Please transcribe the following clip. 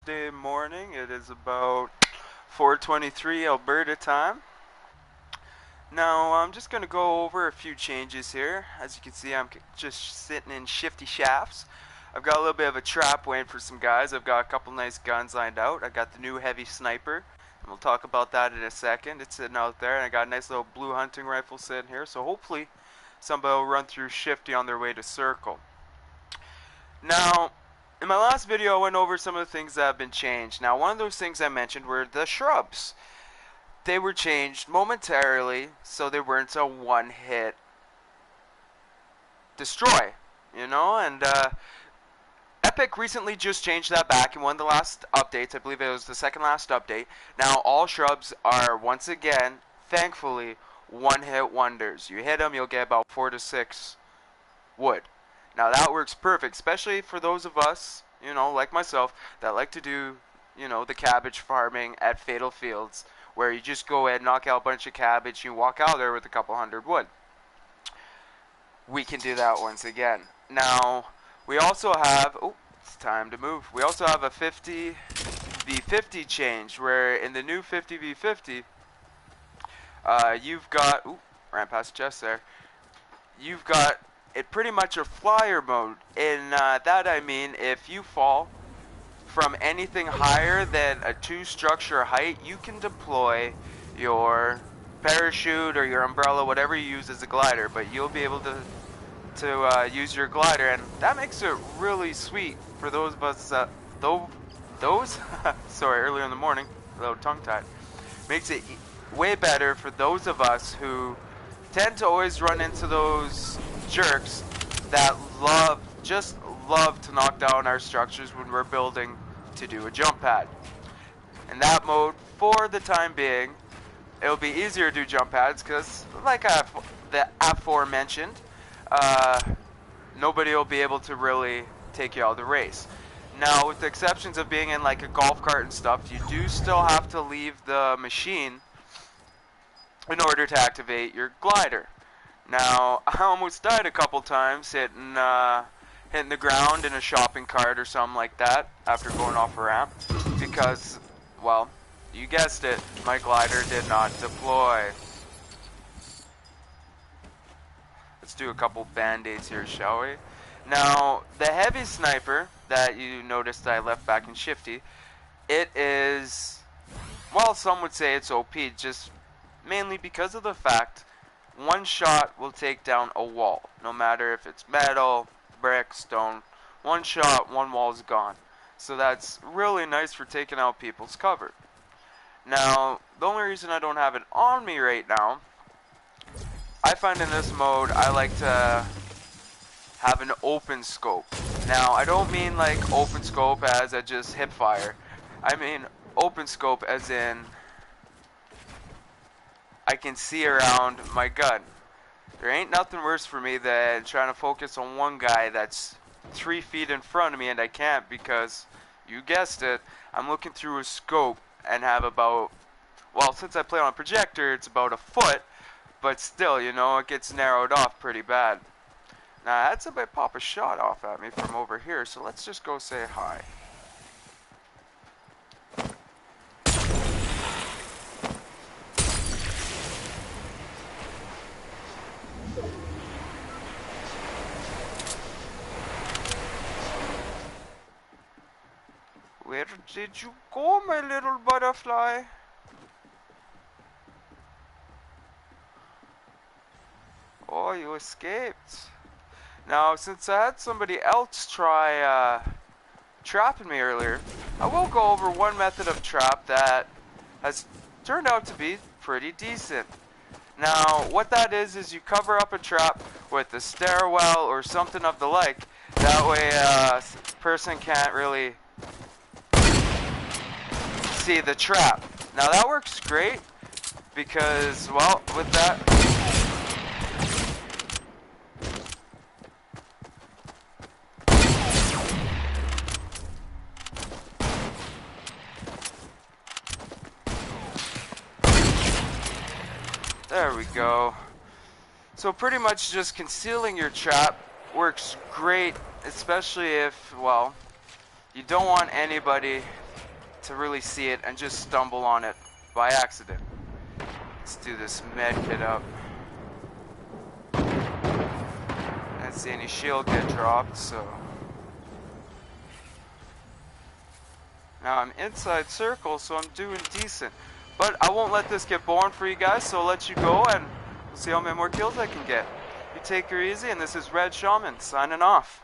Thursday morning. It is about 4:23 Alberta time. Now I'm just going to go over a few changes here. As you can see, I'm just sitting in shifty shafts. I've got a little bit of a trap waiting for some guys. I've got a couple nice guns lined out. I got the new heavy sniper, and we'll talk about that in a second. It's sitting out there, and I got a nice little blue hunting rifle sitting here. So hopefully somebody will run through shifty on their way to circle. Now, in my last video, I went over some of the things that have been changed. Now, one of those things I mentioned were the shrubs. They were changed momentarily, so they weren't a one-hit destroy, and Epic recently just changed that back in one of the last updates. I believe it was the second last update. Now, all shrubs are, once again, thankfully, one-hit wonders. You hit them, you'll get about 4 to 6 wood. Now that works perfect, especially for those of us, like myself, that like to do, the cabbage farming at Fatal Fields, where you just go ahead, knock out a bunch of cabbage, you walk out there with a couple hundred wood. We can do that once again. Now, we also have, it's time to move. We also have a 50v50 change, where in the new 50v50, you've got, ran past the chest there, you've got it pretty much a flyer mode. In that I mean, if you fall from anything higher than a 2-structure height, you can deploy your parachute or your umbrella, whatever you use as a glider, but you'll be able to use your glider, and that makes it really sweet for those of us sorry, earlier in the morning, a little tongue-tied. Makes it way better for those of us who tend to always run into those jerks that just love to knock down our structures when we're building to do a jump pad. In that mode, for the time being, it'll be easier to do jump pads because, like the aforementioned, nobody will be able to really take you out of the race. Now, with the exceptions of being in like a golf cart and stuff, you do still have to leave the machine in order to activate your glider. Now, I almost died a couple times hitting the ground in a shopping cart or something like that after going off a ramp because, well, you guessed it, my glider did not deploy. Let's do a couple band-aids here, shall we? Now, the heavy sniper that you noticed I left back in Shifty, it is, well, some would say it's OP, just mainly because of the fact one shot will take down a wall. No matter if it's metal, brick, stone, one shot, one wall is gone. So that's really nice for taking out people's cover. Now, the only reason I don't have it on me right now, I find in this mode I like to have an open scope. Now, I don't mean like open scope as I just hip fire. I mean open scope as in I can see around my gun. There ain't nothing worse for me than trying to focus on one guy that's 3 feet in front of me and I can't because, you guessed it, I'm looking through a scope and have about, well, since I play on a projector, it's about a foot, but still, it gets narrowed off pretty bad. Now, I had somebody pop a shot off at me from over here, so let's just go say hi. Where did you go, my little butterfly? Oh, you escaped. Now, since I had somebody else try trapping me earlier, I will go over one method of trap that has turned out to be pretty decent. Now, what that is you cover up a trap with a stairwell or something of the like. That way a person can't really see the trap. Now that works great because, well, with that, there we go. So pretty much just concealing your trap works great, especially if, well, you don't want anybody to really see it and just stumble on it by accident. Let's do this med kit up. I didn't see any shield get dropped, so now I'm inside circle, so I'm doing decent. But I won't let this get boring for you guys, so I'll let you go and we'll see how many more kills I can get. You take her easy, and this is Red Shaman signing off.